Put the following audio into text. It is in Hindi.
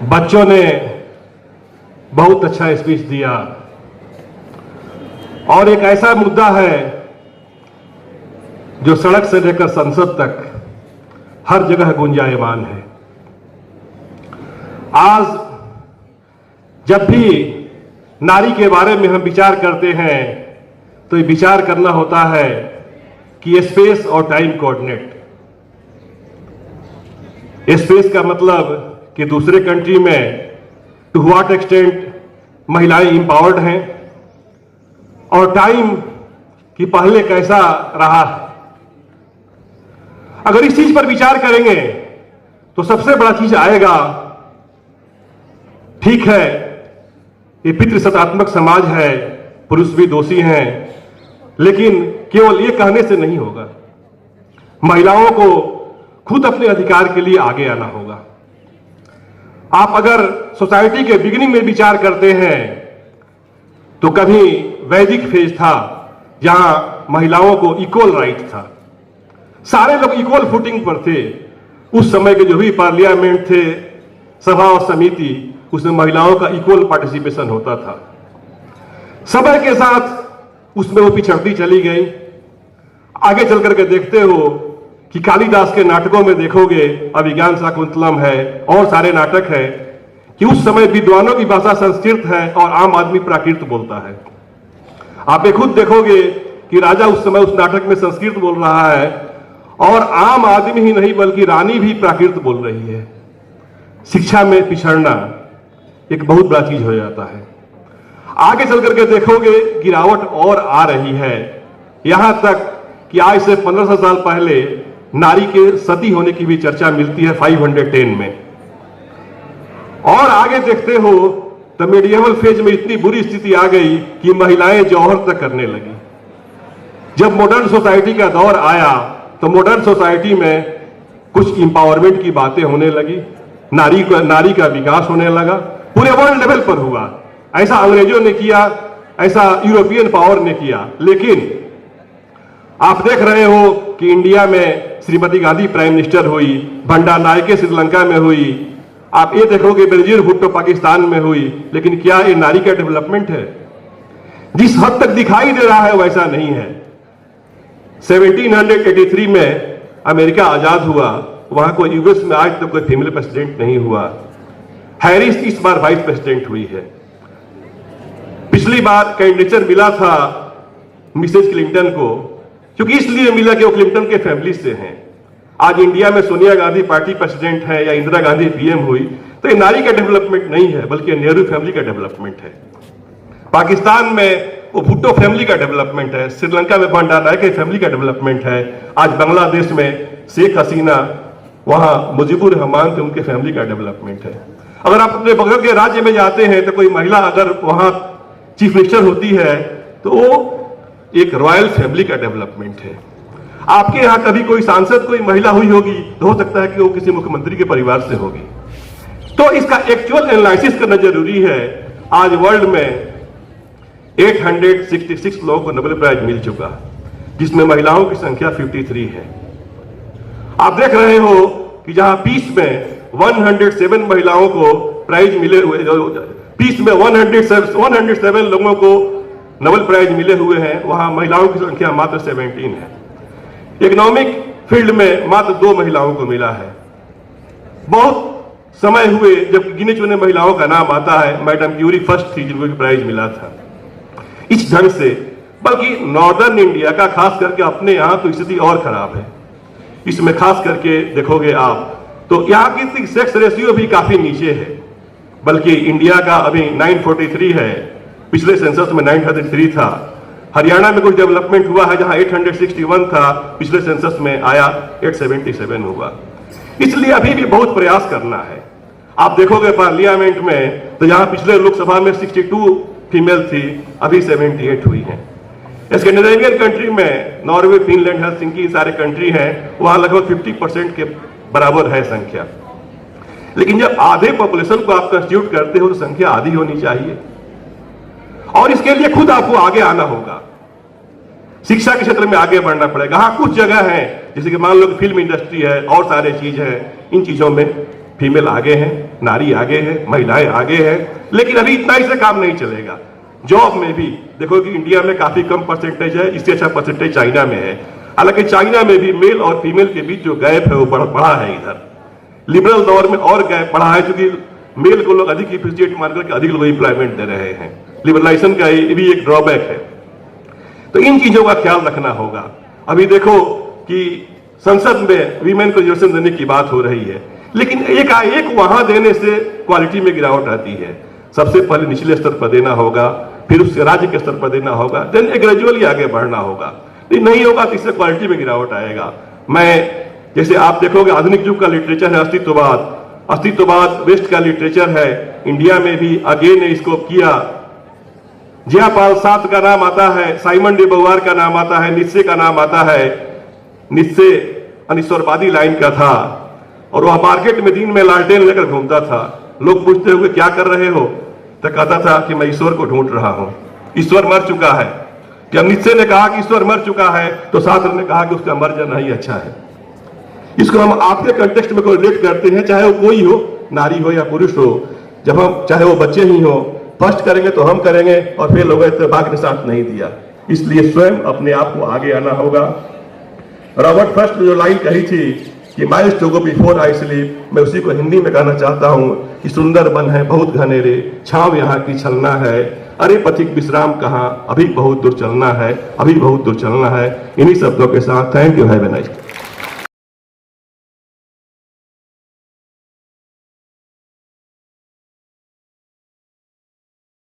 बच्चों ने बहुत अच्छा स्पीच दिया और एक ऐसा मुद्दा है जो सड़क से लेकर संसद तक हर जगह गुंजायमान है। आज जब भी नारी के बारे में हम विचार करते हैं तो ये विचार करना होता है कि स्पेस और टाइम कोऑर्डिनेट। स्पेस का मतलब कि दूसरे कंट्री में टू व्हाट एक्सटेंट महिलाएं इंपावर्ड हैं, और टाइम कि पहले कैसा रहा है। अगर इस चीज पर विचार करेंगे तो सबसे बड़ा चीज आएगा, ठीक है ये पितृसत्तात्मक समाज है, पुरुष भी दोषी हैं, लेकिन केवल ये कहने से नहीं होगा। महिलाओं को खुद अपने अधिकार के लिए आगे आना होगा। आप अगर सोसाइटी के बिगिनिंग में विचार करते हैं तो कभी वैदिक फेज था जहां महिलाओं को इक्वल राइट था, सारे लोग इक्वल फुटिंग पर थे। उस समय के जो भी पार्लियामेंट थे, सभा और समिति, उसमें महिलाओं का इक्वल पार्टिसिपेशन होता था। समय के साथ उसमें वो पिछड़ती चली गई। आगे चल करके देखते हो कि कालिदास के नाटकों में देखोगे, अभिज्ञान शाकुंतलम है और सारे नाटक है, कि उस समय विद्वानों की भाषा संस्कृत है और आम आदमी प्राकृत बोलता है। आप ये खुद देखोगे कि राजा उस समय उस नाटक में संस्कृत बोल रहा है और आम आदमी ही नहीं बल्कि रानी भी प्राकृत बोल रही है। शिक्षा में पिछड़ना एक बहुत बड़ा चीज हो जाता है। आगे चल करके देखोगे गिरावट और आ रही है, यहां तक कि आज से 1500 साल पहले नारी के सती होने की भी चर्चा मिलती है 510 में। और आगे देखते हो तो मेडिएवल फेज में इतनी बुरी स्थिति आ गई कि महिलाएं जौहर तक करने लगी। जब मॉडर्न सोसाइटी का दौर आया तो मॉडर्न सोसाइटी में कुछ इंपावरमेंट की बातें होने लगी, नारी का विकास होने लगा, पूरे वर्ल्ड लेवल पर हुआ। ऐसा अंग्रेजों ने किया, ऐसा यूरोपियन पावर ने किया। लेकिन आप देख रहे हो कि इंडिया में श्रीमती गांधी प्राइम मिनिस्टर हुई, भंडारनायके श्रीलंका में हुई, आप ये देखोगे बेनजीर भुट्टो पाकिस्तान में हुई, लेकिन क्या ये नारी का डेवलपमेंट है? जिस हद तक दिखाई दे रहा है वैसा नहीं है। 1783 में अमेरिका आजाद हुआ, वहां को यूएस में आज तक कोई फीमेल प्रेसिडेंट नहीं हुआ। हैरिस इस बार वाइस प्रेसिडेंट हुई है। पिछली बार कैंडिडेचर मिला था मिसेज क्लिंटन को, क्योंकि इसलिए मिला कि वो क्लिंटन के फैमिली से हैं। आज इंडिया में सोनिया गांधी पार्टी प्रेसिडेंट है या इंदिरा गांधी पीएम हुई तो ये नारी का डेवलपमेंट नहीं है बल्कि नेहरू फैमिली का डेवलपमेंट है। पाकिस्तान में वो भुट्टो फैमिली का डेवलपमेंट है, श्रीलंका में भंडारनायके फैमिली का डेवलपमेंट है, आज बांग्लादेश में शेख हसीना, वहां मुजीबुर रहमान थे, उनके फैमिली का डेवलपमेंट है। अगर आप अपने बगल के राज्य में जाते हैं तो कोई महिला अगर वहां चीफ मिनिस्टर होती है तो वो एक रॉयल फैमिली का डेवलपमेंट है। आपके यहां कभी कोई सांसद कोई महिला हुई होगी तो हो सकता है कि वो किसी मुख्यमंत्री के परिवार से होगी। तो इसका एक्चुअल एनालिसिस करना जरूरी है। आज वर्ल्ड में 866 लोगों को नोबेल प्राइज मिल चुका, जिसमें महिलाओं की संख्या 53 है। आप देख रहे हो कि जहां पीस में 107 महिलाओं को प्राइज मिले हुए, पीस में 107 लोगों को नोबेल प्राइज मिले हुए हैं, वहां महिलाओं की संख्या मात्र 17 है। इकोनॉमिक फील्ड में मात्र 2 महिलाओं को मिला है। बहुत समय हुए जब गिने चुने महिलाओं का नाम आता है, मैडम क्यूरी फर्स्ट थी जिनको प्राइज मिला था। इस ढंग से, बल्कि नॉर्दर्न इंडिया का खास करके अपने यहां तो स्थिति और खराब है। इसमें खास करके देखोगे आप तो यहां की सेक्स रेशियो भी काफी नीचे है, बल्कि इंडिया का अभी 943 है, पिछले सेंसस में 903 था। हरियाणा में कुछ डेवलपमेंट हुआ है जहां 861 था, पिछले सेंसस में आया 877 हुआ। इसलिए अभी भी बहुत प्रयास करना है। आप देखोगे पार्लियामेंट में तो जहां पिछले लोकसभा में 62 फीमेल थी, अभी 78 हुई है। स्कैंडिनेवियन कंट्री में नॉर्वे, फिनलैंड, हेलसिंकी सारे कंट्री हैं, वहां लगभग 50% के बराबर है संख्या। लेकिन जब आधे पॉपुलेशन को आप कंस्टिट्यूट करते हो तो संख्या आधी होनी चाहिए, और इसके लिए खुद आपको आगे आना होगा। शिक्षा के क्षेत्र में आगे बढ़ना पड़ेगा। हाँ, कुछ जगह है जैसे कि मान लो कि फिल्म इंडस्ट्री है और सारे चीज है, इन चीजों में फीमेल आगे हैं, नारी आगे है, महिलाएं आगे हैं, लेकिन अभी इतना ही से काम नहीं चलेगा। जॉब में भी देखो कि इंडिया में काफी कम परसेंटेज है, इससे अच्छा परसेंटेज चाइना में है। हालांकि चाइना में भी मेल और फीमेल के बीच जो गैप है वो बढ़ा है। इधर लिबरल दौर में और गैप बढ़ा है, क्योंकि मेल को लोग अधिक इफिशिएंट मान करके अधिक लोग एम्प्लॉयमेंट दे रहे हैं। लिबरलाइजेशन का ये भी एक ड्रॉबैक है। तो इन चीजों का ख्याल रखना होगा। अभी देखो कि संसद में वीमेन को रिजर्वेशन देने की बात हो रही है, लेकिन एक वहां देने से क्वालिटी में गिरावट आती है। सबसे पहले निचले स्तर पर देना होगा, फिर उससे राज्य के स्तर पर देना होगा, देन ग्रेजुअली आगे बढ़ना होगा। नहीं होगा तो इससे क्वालिटी में गिरावट आएगा। मैं जैसे आप देखोगे आधुनिक युग का लिटरेचर है अस्तित्ववाद वेस्ट का लिटरेचर है। इंडिया में भी अगेन ने इसको किया। जयापाल सार्त्र का नाम आता है, साइमन डी बोवार का नाम आता है, नित्शे का नाम आता है। नित्शे अनिश्वरवादी लाइन का था और वह मार्केट में दिन में लालटेन लेकर घूमता था। लोग पूछते हुए क्या कर रहे हो, तो कहता था कि मैं ईश्वर को ढूंढ रहा हूं, ईश्वर मर चुका है। जब नित्शे ने कहा कि ईश्वर मर चुका है तो सार्त्र ने कहा कि उसका मर जाना ही अच्छा है। इसको हम आपके कंटेक्स्ट में रिलेट करते हैं, चाहे वो कोई हो, नारी हो या पुरुष हो। जब हम चाहे वो बच्चे ही हो, फर्स्ट करेंगे तो हम करेंगे और फिर लोगों ने भाग्य ने साथ नहीं दिया। इसलिए स्वयं अपने आप को आगे आना होगा। रॉबर्ट फर्स्ट ने जो लाइन कही थी कि miles to go before I sleep, मैं उसी को हिंदी में कहना चाहता हूं कि सुंदर बन है बहुत घनेरे, छाव यहाँ की छलना है, अरे पथिक विश्राम कहाँ, अभी बहुत दूर चलना है, अभी बहुत दूर चलना है। इन्हीं शब्दों के साथ thank you, have a nice day.